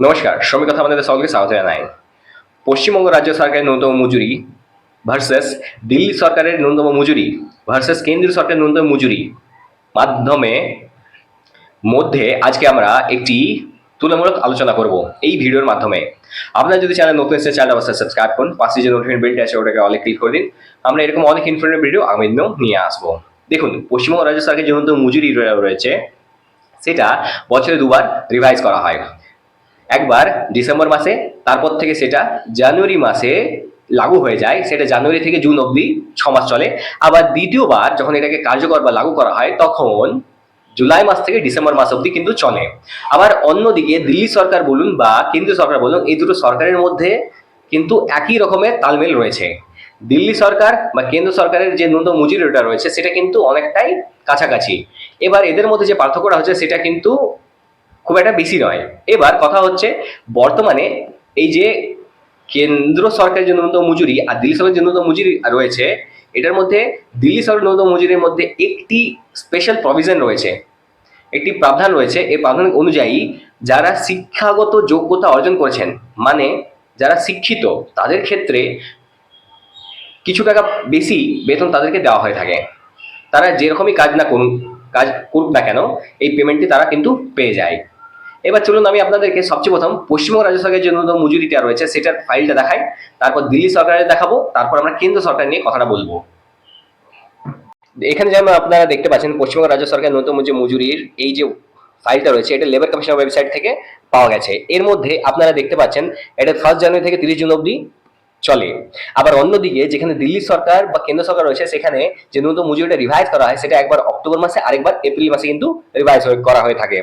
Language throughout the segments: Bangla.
নমস্কার, শ্রমিক কথা আপনাদের সকলকে স্বাগত জানাই। পশ্চিমবঙ্গ রাজ্য সরকারের ন্যূনতম মজুরি ভার্সেস দিল্লি সরকারের ন্যূনতম মজুরি ভার্সেস কেন্দ্রীয় সরকারের ন্যূনতম মজুরি মাধ্যমে মধ্যে আজকে আমরা একটি তুলনামূলক আলোচনা করব এই ভিডিওর মাধ্যমে। আপনারা যদি চ্যানেল নতুন এসে চ্যানেল অবশ্যই সাবস্ক্রাইব করুন, পাশে যে নোটিফিকেশন বেলটি আছে ওটাকে অলে ক্লিক করে দিন। আমরা এরকম অনেক ইনফরমেটিভ ভিডিও আগামী দিনেও নিয়ে আসবো। দেখুন, পশ্চিমবঙ্গ রাজ্য সরকারের যে ন্যূনতম মজুরি রয়েছে সেটা বছরে দুবার রিভাইজ করা হয়। একবার ডিসেম্বর মাসে, তারপর থেকে সেটা জানুয়ারি মাসে লাগু হয়ে যায়। সেটা জানুয়ারি থেকে জুন অবধি 6 মাস চলে। আবার দ্বিতীয়বার যখন এটাকে কার্যকর বা লাগু করা হয় তখন জুলাই মাস থেকে ডিসেম্বর মাস অবধি কিন্তু চলে। আবার অন্যদিকে দিল্লি সরকার বলুন বা কেন্দ্রীয় সরকার বলুন, এই দুটো সরকারের মধ্যে কিন্তু একই রকমের তালমেল রয়েছে। দিল্লি সরকার বা কেন্দ্র সরকারের যে ন্যূনতম মজুরিটা রয়েছে সেটা কিন্তু অনেকটাই কাছাকাছি। এবার এদের মধ্যে যে পার্থক্যটা হচ্ছে সেটা কিন্তু খুব একটা বেশি নয়। এবার কথা হচ্ছে, বর্তমানে এই যে কেন্দ্র সরকারের যে ন্যূনতম মজুরি আর দিল্লি সরকারের যে ন্যূনতম মজুরি রয়েছে, এটার মধ্যে দিল্লি সরকারের ন্যূনতম মজুরির মধ্যে একটি স্পেশাল প্রভিশন রয়েছে, একটি প্রাবধান রয়েছে। এই প্রাবধান অনুযায়ী যারা শিক্ষাগত যোগ্যতা অর্জন করেছেন, মানে যারা শিক্ষিত, তাদের ক্ষেত্রে কিছু টাকা বেশি বেতন তাদেরকে দেওয়া হয়ে থাকে। তারা যেরকমই কাজ করুক না কেন, এই পেমেন্টটি তারা কিন্তু পেয়ে যায়। এবার চলুন আমি আপনাদেরকে সবচেয়ে প্রথম পশ্চিমবঙ্গ রাজ্য সরকারের যে ন্যূনতম মজুরিটা রয়েছে সেটার ফাইলটা দেখাই, তারপর দিল্লি সরকারের দেখাবো, তারপর আমরা কেন্দ্র সরকার নিয়ে কথাটা বলবো। এখানে যেমন আপনারা দেখতে পাচ্ছেন, পশ্চিমবঙ্গ রাজ্য সরকারের ন্যূনতম যে মজুরির এই যে ফাইলটা রয়েছে, এটা লেবার কমিশনের ওয়েবসাইট থেকে পাওয়া গেছে। এর মধ্যে আপনারা দেখতে পাচ্ছেন এটা 1 জানুয়ারি থেকে 30 জুন অবধি চলে। আবার অন্যদিকে যেখানে দিল্লি সরকার বা কেন্দ্র সরকার রয়েছে সেখানে যে ন্যূনতম মজুরিটা রিভাইজ করা হয় সেটা একবার অক্টোবর মাসে, আরেকবার এপ্রিল মাসে কিন্তু রিভাইজ করা হয়ে থাকে।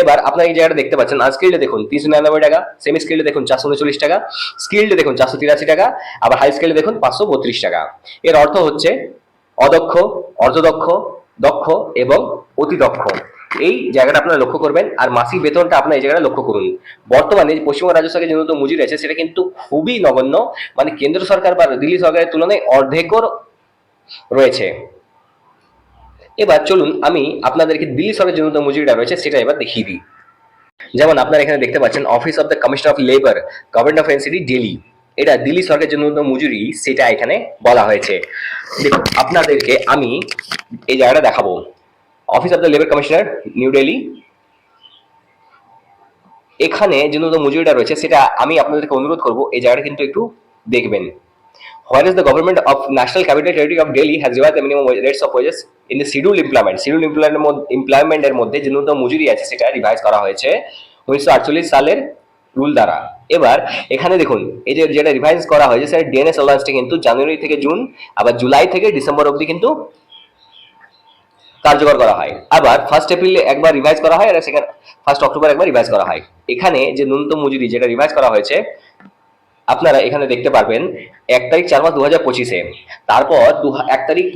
এবার আপনারা এই জায়গাটা দেখতে পাচ্ছেন, আনস্কিল্ডে দেখুন 399 টাকা, সেমি স্কিল্ডে দেখুন 439 টাকা, স্কিল্ডে দেখুন 483 টাকা, আবার হাই স্কিল্ডে দেখুন 532 টাকা। এর অর্থ হচ্ছে অদক্ষ, অর্ধদক্ষ, দক্ষ এবং অতি দক্ষ। এই জায়গাটা আপনারা লক্ষ্য করবেন। আর মাসিক বেতনটা আপনারা এই জায়গাটা লক্ষ্য করুন। বর্তমানে পশ্চিমবঙ্গ রাজ্য সরকারের যে ন্যূনতম মজুরি আছে সেটা কিন্তু খুবই নগণ্য, মানে কেন্দ্র সরকার বা দিল্লি সরকারের তুলনায় অর্ধেকও রয়েছে। এবার চলুন আমি আপনাদেরকে দিল্লি সরকারের যে ন্যূনতম মজুরিটা রয়েছে সেটা এবার দেখিয়ে দিই। যেমন আপনারা এখানে দেখতে পাচ্ছেন, office of the commissioner of labour, government of NCD, Delhi. এটা দিল্লি সরকারের যে ন্যূনতম মজুরি সেটা এখানে বলা হয়েছে। দেখুন, আপনাদেরকে আমি এই জায়গাটা দেখাবো। Office of the labour commissioner, new Delhi. এখানে যে ন্যূনতম মজুরিটা রয়েছে সেটা আমি আপনাদেরকে অনুরোধ করব এই জায়গাটা কিন্তু একটু দেখবেন। Whereas the government of National Capital Territory of Delhi has revised the minimum rates of wages in the scheduled employment. Scheduled employment এর মধ্যে যে ন্যূনতম মজুরি আছে সেটা রিভাইজ করা হয়েছে 1948 সালের রুল দ্বারা। এবার এখানে দেখুন, এই যে যেটা রিভাইজ করা হয়েছে সেটা ডিএনএস অ্যালাউন্সটা কিন্তু জানুয়ারি থেকে জুন, আবার জুলাই থেকে ডিসেম্বর অবধি কিন্তু কার্যকর করা হয়। আবার 1 এপ্রিল একবার রিভাইজ করা হয়, আর সেকেন্ড 1 অক্টোবর একবার রিভাইজ করা হয়। এখানে যে ন্যূনতম মজুরি যেটা রিভাইজ করা হয়েছে আপনারা এখানে দেখতে পারবেন 1 তারিখ 4 মাস 2025-এ, তারপর 1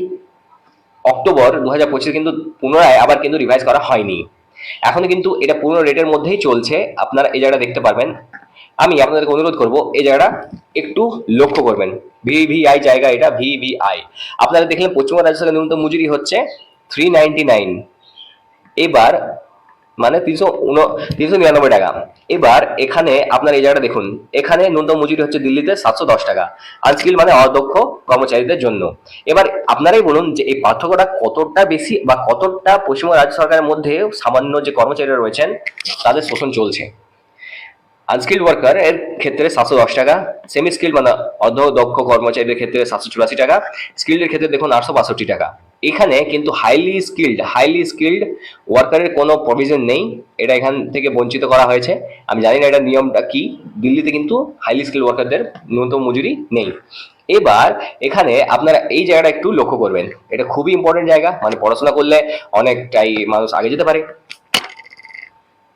অক্টোবর 2025 কিন্তু পুনরায় আবার কিন্তু রিভাইজ করা হয়নি। এখনো কিন্তু এটা পুরনো রেটের মধ্যেই চলছে। আপনারা এই জায়গাটা দেখতে পারবেন। আমি আপনাদেরকে অনুরোধ করব এই জায়গাটা একটু লক্ষ্য করবেন। ভিভিআই জায়গা, এটা ভিভিআই। আপনারা দেখলেন পশ্চিমবঙ্গ রাজ্য সরকারের ন্যূনতম মজুরি হচ্ছে 399। এবার মানে 399 টাকা। এবার এখানে আপনার এই জায়গাটা দেখুন, এখানে ন্যূনতম মজুরি হচ্ছে দিল্লিতে 710 টাকা, আনস্কিল মানে অদক্ষ কর্মচারীদের জন্য। এবার আপনারাই বলুন যে এই পার্থক্যটা কতটা বেশি বা কতটা পশ্চিমবঙ্গ রাজ্য সরকারের মধ্যে সামান্য যে কর্মচারীরা রয়েছেন তাদের শোষণ চলছে। আনস্কিল্ড ওয়ার্কার এর ক্ষেত্রে 710 টাকা, সেমি স্কিল্ড মানে অর্ধদক্ষ কর্মচারীদের ক্ষেত্রে 784 টাকা, স্কিল্ডের ক্ষেত্রে দেখুন 862 টাকা। এখানে কিন্তু হাইলি স্কিল্ড ওয়ার্কারের কোনো প্রভিশন নেই, এটা এখান থেকে বঞ্চিত করা হয়েছে। আমি জানি না এটা নিয়মটা কি। দিল্লিতে কিন্তু হাইলি স্কিল্ড ওয়ার্কারদের ন্যূনতম মজুরি নেই। এবার এখানে আপনারা এই জায়গাটা একটু লক্ষ্য করবেন, এটা খুবই ইম্পর্টেন্ট জায়গা, মানে পড়াশোনা করলে অনেকটাই মানুষ আগে যেতে পারে।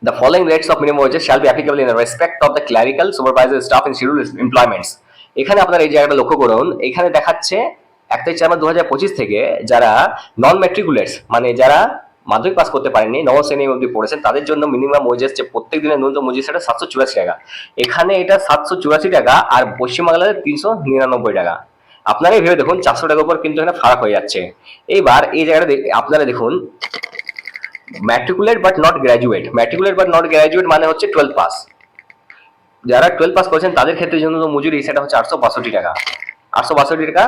The following rates of minimum wages shall be applicable in respect of the clerical, supervisory staff in scheduled employments. এখানে আপনারা এই জায়গাটা লক্ষ্য করুন, এখানে দেখাচ্ছে 1 তারিখ 4 মাস 2025 থেকে যারা নন ম্যাট্রিকুলেটস, মানে যারা মাধ্যমিক পাস করতে পারেননি, নবম শ্রেণী অবধি পড়েছেন, তাদের জন্য মিনিমাম ওয়েজেস যে প্রত্যেক দিনের ন্যূনতম মজুরি সেটা 784 টাকা। এখানে এটা 784 টাকা, আর পশ্চিমবাংলায় 399 টাকা। আপনারাই ভেবে দেখুন, 400 টাকার উপর কিন্তু এখানে ফারাক হয়ে যাচ্ছে। এইবার এই জায়গাটা আপনারা দেখুন, ম্যাট্রিকুলেট বাট নট গ্র্যাজুয়েট মানে হচ্ছে 12 পাস। যারা 12 পাস করেছেন তাদের ক্ষেত্রে যে ন্যূনতম মজুরি সেটা হচ্ছে 862 টাকা। 862 টাকা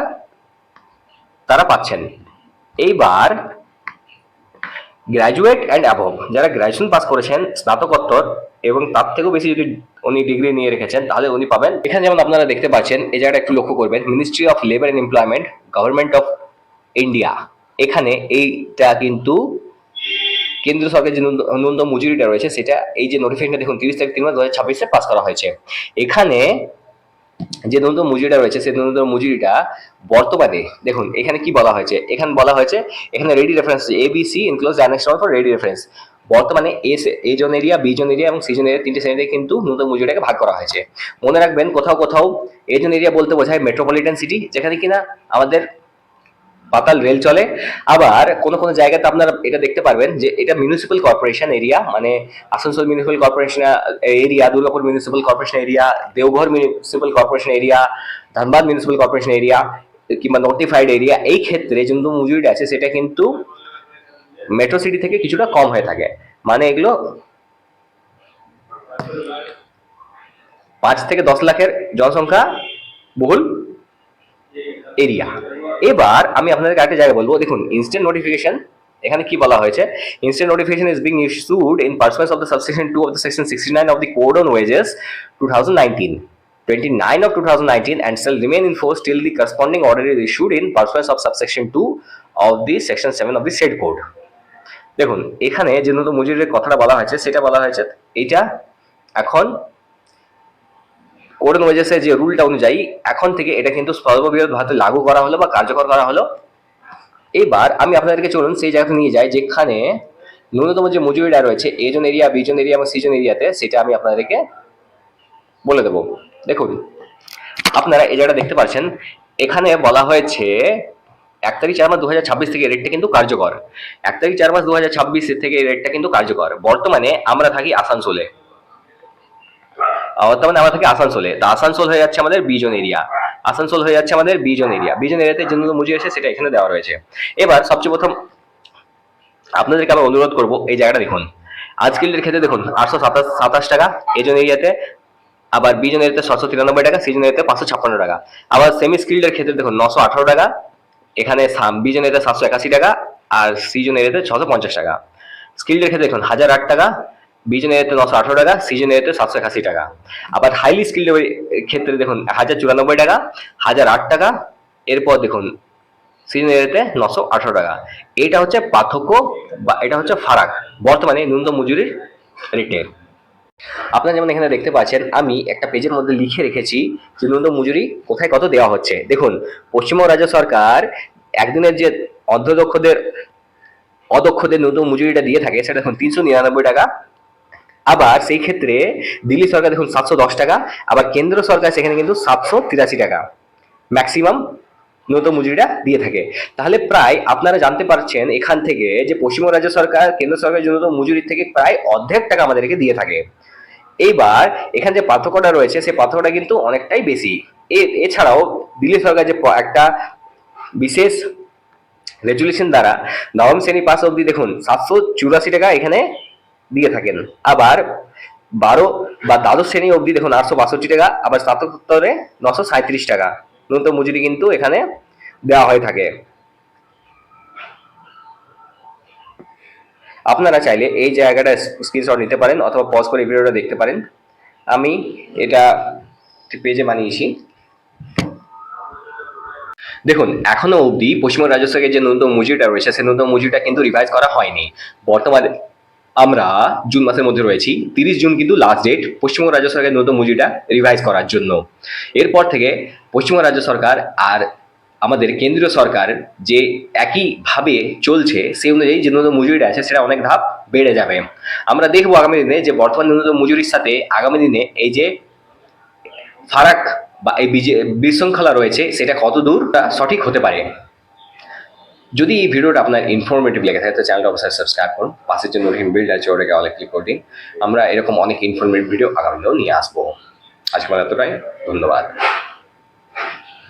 তারা পাচ্ছেন। এইবার গ্র্যাজুয়েট অ্যান্ড অ্যাবভ, যারা গ্র্যাজুয়েশন পাস করেছেন, স্নাতকোত্তর এবং তার থেকেও বেশি যদি উনি ডিগ্রি নিয়ে রেখেছেন তাহলে উনি পাবেন। এখানে যেমন আপনারা দেখতে পাচ্ছেন, এই জায়গাটা একটু লক্ষ্য করবেন, ministry of labour and employment, government of India. এখানে এইটা কিন্তু কেন্দ্রীয় সরকারের যে ন্যূনতম মজুরিটা রয়েছে সেটা, এই যে নোটিফিকেশনটা দেখুন 30/3/2026 পাস করা হয়েছে। এখানে যে ন্যূনতম মজুরিটা রয়েছে সেই ন্যূনতম মজুরিটা বর্তমানে দেখুন এখানে কি বলা হয়েছে, এখানে বলা হয়েছে, এখানে ready reference ABC enclose annex for ready reference. বর্তমানে A zone area, B zone area এবং সি জোন এরিয়া, তিনটে শ্রেণীতে কিন্তু ন্যূনতম মজুরিটাকে ভাগ করা হয়েছে। মনে রাখবেন, কোথাও কোথাও এ জোন এরিয়া বলতে বোঝায় মেট্রোপলিটন সিটি, যেখানে কিনা আমাদের পাতাল রেল চলে। আবার কোনো কোনো জায়গাতে আপনারা এটা দেখতে পারবেন যে এটা মিউনিসিপ্যাল কর্পোরেশন এরিয়া, মানে Asansol municipal corporation area, Durgapur municipal corporation area, Deoghar municipal corporation area, Dhanbad municipal corporation area কিংবা নোটিফাইড এরিয়া। এই ক্ষেত্রে যে মজুরিটা আছে সেটা কিন্তু মেট্রো সিটি থেকে কিছুটা কম হয়ে থাকে, মানে এগুলো 5 থেকে 10 লাখের জনসংখ্যা বহুল এরিয়া। এবার আমি আপনাদেরকে আরেকটা জায়গা বলবো, দেখুন ইনস্ট্যান্ট নোটিফিকেশন। এখানে কি বলা হয়েছে, instant notification is being issued in performance of the subsection 2 of the section 69 of the code on wages 2019, 29 of 2019 and shall remain in force till the corresponding order is issued in pursuance of subsection 2 of the section 7 of the said code. দেখুন এখানে যে নতুন মজুরির কথাটা বলা হয়েছে সেটা বলা হয়েছে এইটা এখন কোড অন ওয়েজেসের যে রুলটা অনুযায়ী এখন থেকে এটা কিন্তু সর্ববৃহৎ লাগু করা হলো বা কার্যকর করা হলো। এবার আমি আপনাদেরকে চলুন সেই জায়গাতে নিয়ে যাই যেখানে ন্যূনতম যে মজুরিটা রয়েছে A zone area, B zone area এবং সি জোন এরিয়াতে, সেটা আমি আপনাদেরকে বলে দেবো। দেখুন আপনারা এই জায়গাটা দেখতে পাচ্ছেন, এখানে বলা হয়েছে 1/4/2026 থেকে রেটটা কিন্তু কার্যকর। 1/4/2026 থেকে রেটটা কিন্তু কার্যকর। বর্তমানে আমরা থাকি আসানসোলে, তা আসানসোল হয়ে যাচ্ছে আমাদের বি জোন এরিয়া, আসানসোল হয়ে যাচ্ছে আমাদের B zone area. B zone এরিয়াতে যে মজুরি আছে সেটা এখানে দেওয়া রয়েছে। এবার সবচেয়ে প্রথম আপনাদেরকে আমি অনুরোধ করবো, এই জায়গাটা দেখুন, আজকের ক্ষেত্রে দেখুন 827 টাকা এ জোন এরিয়াতে, আবার বি জোন এরিয়াতে 793 টাকা, সি জোন এরিয়াতে 556 টাকা। আবার সেমি স্কিল্ডের ক্ষেত্রে দেখুন 918 টাকা, এখানে বি জোন এরিয়াতে 781 টাকা, আর সি জোন এরিয়াতে 650 টাকা। স্কিল্ডের ক্ষেত্রে দেখুন 1008 টাকা, বি জোন এরিয়াতে 918 টাকা, সি জোন এরিয়াতে 781 টাকা। আবার হাইলি স্কিল্ডের ক্ষেত্রে দেখুন 1094 টাকা, 1008 টাকা, এরপর দেখুন সি জোন এরিয়াতে 918 টাকা। এটা হচ্ছে পার্থক্য বা এটা হচ্ছে ফারাক বর্তমানে ন্যূনতম মজুরির রেটের। আপনারা যেমন এখানে দেখতে পাচ্ছেন, আমি একটা পেজের মধ্যে লিখে রেখেছি যে ন্যূনতম মজুরি কোথায় কত দেওয়া হচ্ছে। দেখুন পশ্চিমবঙ্গ রাজ্য সরকার একদিনের যে অদক্ষদের ন্যূনতম মজুরিটা দিয়ে থাকে সেটা দেখুন 399 টাকা। আবার সেই ক্ষেত্রে দিল্লি সরকার দেখুন 710 টাকা, আবার কেন্দ্র সরকার সেখানে কিন্তু 783 টাকা ম্যাক্সিমাম ন্যূনতম মজুরিটা দিয়ে থাকে। তাহলে প্রায় আপনারা জানতে পারছেন এখান থেকে যে পশ্চিমবঙ্গ রাজ্য সরকার কেন্দ্র সরকারের ন্যূনতম মজুরির থেকে প্রায় অর্ধেক টাকা আমাদেরকে দিয়ে থাকে। এইবার এখানে যে পার্থক্যটা রয়েছে সেই পার্থক্যটা কিন্তু অনেকটাই বেশি। এছাড়াও দিল্লি সরকার যে একটা বিশেষ রেজুলেশন দ্বারা নবম শ্রেণী পাস অবধি দেখুন 784 টাকা এখানে দিয়ে থাকেন। আবার 12 বা দ্বাদশ শ্রেণী অবধি দেখুন 862 টাকা, আবার স্নাতকোত্তরে 937 টাকা ন্যূনতম মজুরি কিন্তু এখানে দেওয়া হয়ে থাকে। আপনারা চাইলে এই জায়গাটা স্ক্রিনশট নিতে পারেন অথবা পজ করে ভিডিওটা দেখতে পারেন। আমি এটা পেজে বানিয়েছি। দেখুন এখনো অবধি পশ্চিমবঙ্গ রাজ্য সরকারের যে ন্যূনতম মজুরিটা রয়েছে সেই ন্যূনতম মজুরিটা কিন্তু রিভাইজ করা হয়নি। বর্তমানে আমরা জুন মাসের মধ্যে রয়েছি, 30 জুন কিন্তু লাস্ট ডেট পশ্চিমবঙ্গ রাজ্য সরকারের ন্যূনতম মজুরিটা রিভাইজ করার জন্য। এরপর থেকে পশ্চিমবঙ্গ রাজ্য সরকার আর আমাদের কেন্দ্রীয় সরকার যে একইভাবে চলছে সেই অনুযায়ী যে ন্যূনতম মজুরিটা আছে সেটা অনেক ধাপ বেড়ে যাবে। আমরা দেখবো আগামী দিনে যে বর্তমান ন্যূনতম মজুরির সাথে আগামী দিনে এই যে ফারাক বা এই বিশৃঙ্খলা রয়েছে সেটা কত দূর সঠিক হতে পারে। যদি এই ভিডিওটা আপনার ইনফরমেটিভ লেগে থাকে তো চ্যানেলটা অবশ্যই সাবস্ক্রাইব করুন, পাশের জন্য বেল আছে ওটাকে অনেক ক্লিক করে দিন। আমরা এরকম অনেক ইনফরমেটিভ ভিডিও আগামীতেও নিয়ে আসবো। আজকে এতটাই, ধন্যবাদ।